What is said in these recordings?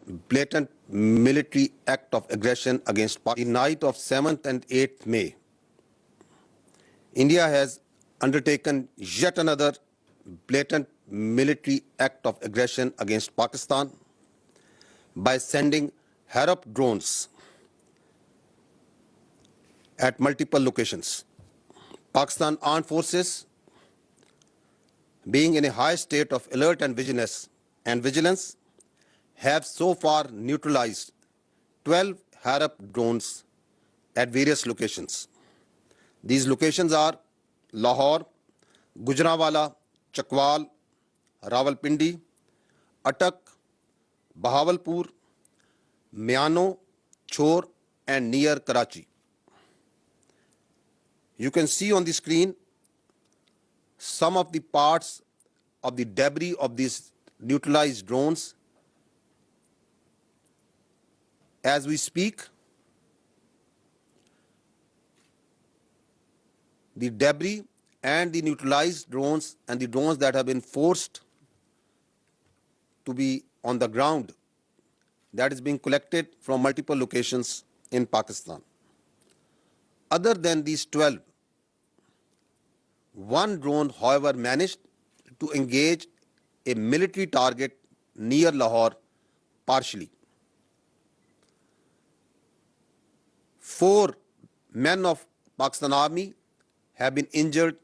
blatant military act of aggression against Pakistan. The night of 7th and 8th May, India has undertaken yet another blatant military act of aggression against Pakistan by sending Harap drones at multiple locations. Pakistan Armed Forces, being in a high state of alert and vigilance, have so far neutralized 12 Harap drones at various locations. These locations are Lahore, Gujranwala, Chakwal, Rawalpindi, Attak, Bahawalpur, Miano, Chor, and near Karachi. You can see on the screen some of the parts of the debris of these neutralized drones. As we speak, the debris and the neutralized drones and the drones that have been forced to be on the ground, that is being collected from multiple locations in Pakistan. Other than these 12, one drone, however, managed to engage a military target near Lahore partially. 4 men of Pakistan Army have been injured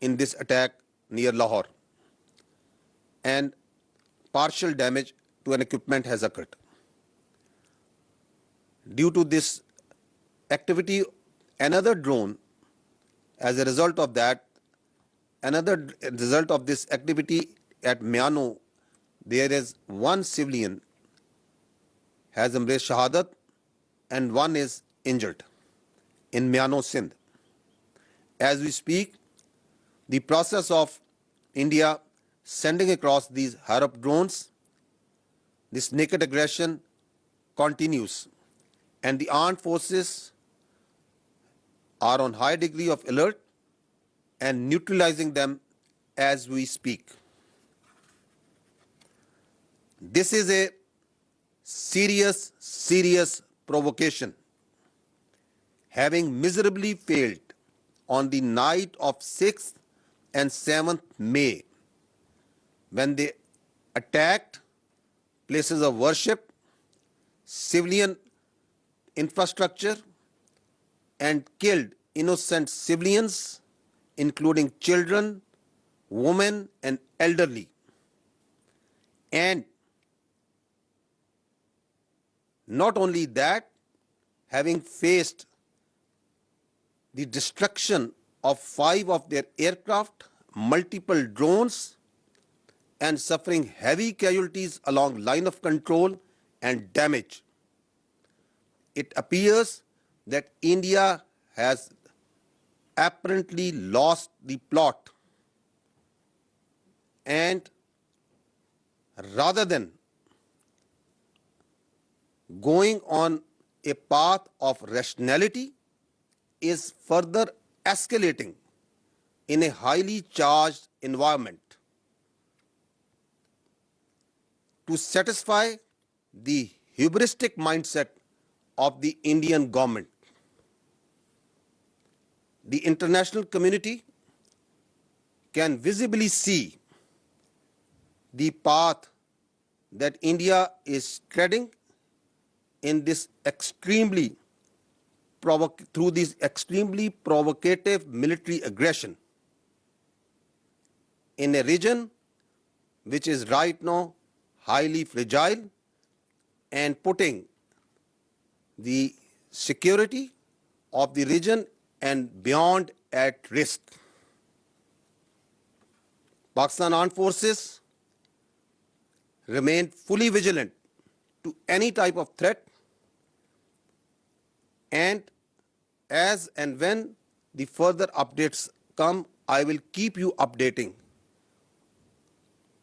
in this attack near Lahore, and partial damage to an equipment has occurred. Due to this activity, another drone, as a result of this activity at Miano, there is one civilian has embraced Shahadat and one is injured in Miano, Sindh. As we speak, the process of India sending across these Harap drones, this naked aggression continues, and the armed forces are on high degree of alert and neutralizing them as we speak. This is a serious provocation, having miserably failed on the night of 6th and 7th May, when they attacked places of worship, civilian infrastructure, and killed innocent civilians, including children, women, and elderly. And not only that, having faced the destruction of 5 of their aircraft, multiple drones, and suffering heavy casualties along line of control and damage, it appears that India has apparently lost the plot, and rather than going on a path of rationality, is further escalating in a highly charged environment to satisfy the hubristic mindset of the Indian government. The international community can visibly see the path that India is treading in this through this extremely provocative military aggression in a region which is right now highly fragile and putting the security of the region and beyond at risk. Pakistan Armed Forces remain fully vigilant to any type of threat, and as and when the further updates come, I will keep you updating.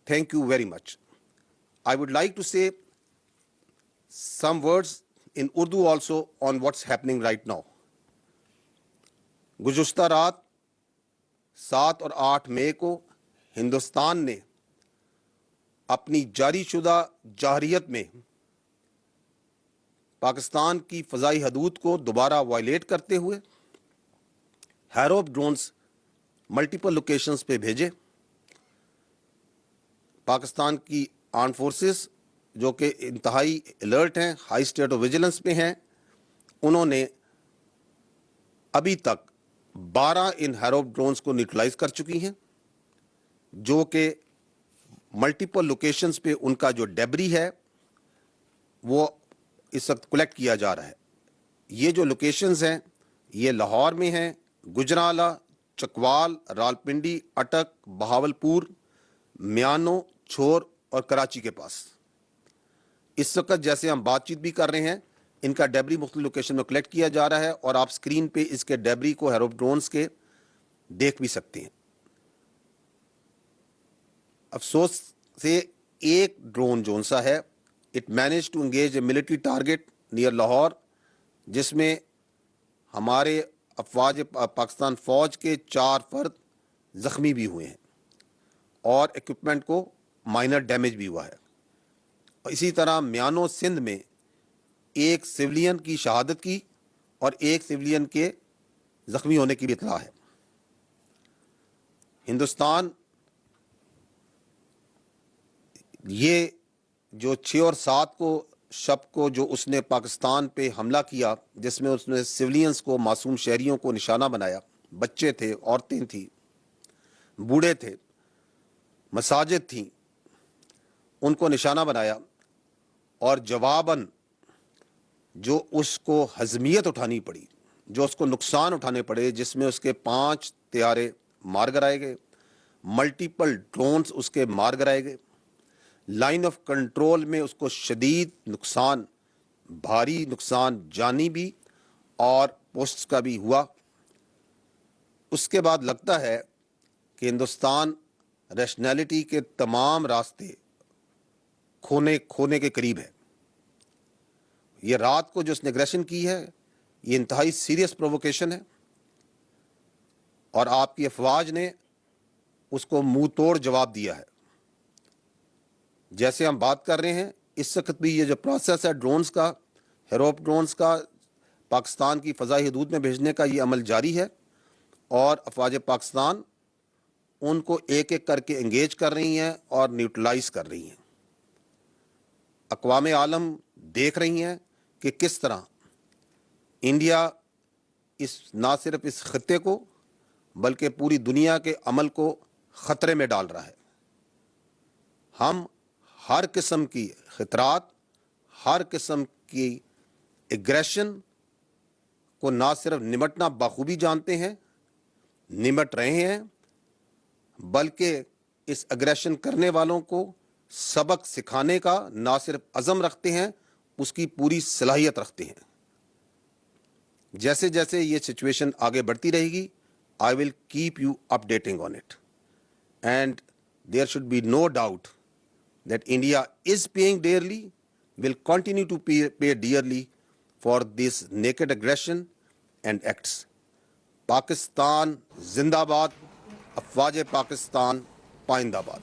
Thank you very much. I would like to say some words in Urdu also on what's happening right now. गुज़श्ता रात 7 और 8 मई को हिंदुस्तान ने अपनी जारी शुदा जाहरियत में پاکستان کی فضائی حدود کو دوبارہ وائلیٹ کرتے ہوئے ہیروپ ڈرونز ملٹیپل لوکیشنز پہ بھیجے. پاکستان کی آرم فورسز جو کہ انتہائی الرٹ ہیں, ہائی اسٹیٹ آف ویجیلنس پہ ہیں, انہوں نے ابھی تک 12 ان ہیروپ ڈرونز کو نیوٹرلائز کر چکی ہیں, جو کہ ملٹیپل لوکیشنز پہ ان کا جو ڈیبری ہے وہ اس وقت کلیکٹ کیا جا رہا ہے. یہ جو لوکیشنز ہیں یہ لاہور میں ہیں, گجرانوالہ, چکوال, راولپنڈی, اٹک, بہاولپور, میانو, چھور اور کراچی کے پاس. اس وقت جیسے ہم بات چیت بھی کر رہے ہیں ان کا ڈیبری مختلف لوکیشن میں کلیکٹ کیا جا رہا ہے, اور آپ سکرین پہ اس کے ڈیبری کو ہیروپ ڈرونز کے دیکھ بھی سکتے ہیں. افسوس سے ایک ڈرون جو سا ہے it manage to engage a military target near Lahore, جس میں ہمارے افواج پاکستان فوج کے 4 فرد زخمی بھی ہوئے ہیں اور ایکوپمنٹ کو مائنر ڈیمیج بھی ہوا ہے. اسی طرح میانو سندھ میں ایک سویلین کی شہادت کی اور ایک سویلین کے زخمی ہونے کی بھی اطلاع ہے. ہندوستان یہ جو 6 اور 7 کو شب کو جو اس نے پاکستان پہ حملہ کیا, جس میں اس نے سویلینز کو, معصوم شہریوں کو نشانہ بنایا, بچے تھے, عورتیں تھیں, بوڑھے تھے, مساجد تھیں, ان کو نشانہ بنایا, اور جواباً جو اس کو ہضمیت اٹھانی پڑی, جو اس کو نقصان اٹھانے پڑے, جس میں اس کے 5 طیارے مار گرائے گئے, ملٹیپل ڈرونز اس کے مار گرائے گئے, لائن آف کنٹرول میں اس کو شدید نقصان, بھاری نقصان جانی بھی اور پوسٹس کا بھی ہوا. اس کے بعد لگتا ہے کہ ہندوستان ریشنلٹی کے تمام راستے کھونے کے قریب ہے. یہ رات کو جو اس نے اگریشن کی ہے یہ انتہائی سیریس پرووکیشن ہے, اور آپ کی افواج نے اس کو منہ توڑ جواب دیا ہے. جیسے ہم بات کر رہے ہیں اس وقت بھی یہ جو پروسیس ہے ڈرونز کا, ہیروپ ڈرونز کا پاکستان کی فضائی حدود میں بھیجنے کا, یہ عمل جاری ہے, اور افواج پاکستان ان کو ایک ایک کر کے انگیج کر رہی ہیں اور نیوٹرلائز کر رہی ہیں. اقوام عالم دیکھ رہی ہیں کہ کس طرح انڈیا نہ صرف اس خطے کو بلکہ پوری دنیا کے امن کو خطرے میں ڈال رہا ہے. ہم ہر قسم کی خطرات, ہر قسم کی ایگریشن کو نہ صرف نمٹنا بخوبی جانتے ہیں, نمٹ رہے ہیں, بلکہ اس اگریشن کرنے والوں کو سبق سکھانے کا نہ صرف عزم رکھتے ہیں, اس کی پوری صلاحیت رکھتے ہیں. جیسے جیسے یہ سچویشن آگے بڑھتی رہے گی, I will keep you updating on it. And there should be no doubt that India is paying dearly, will continue to pay dearly for this naked aggression and acts. Pakistan Zindabad, Afwaj Pakistan Paindabad.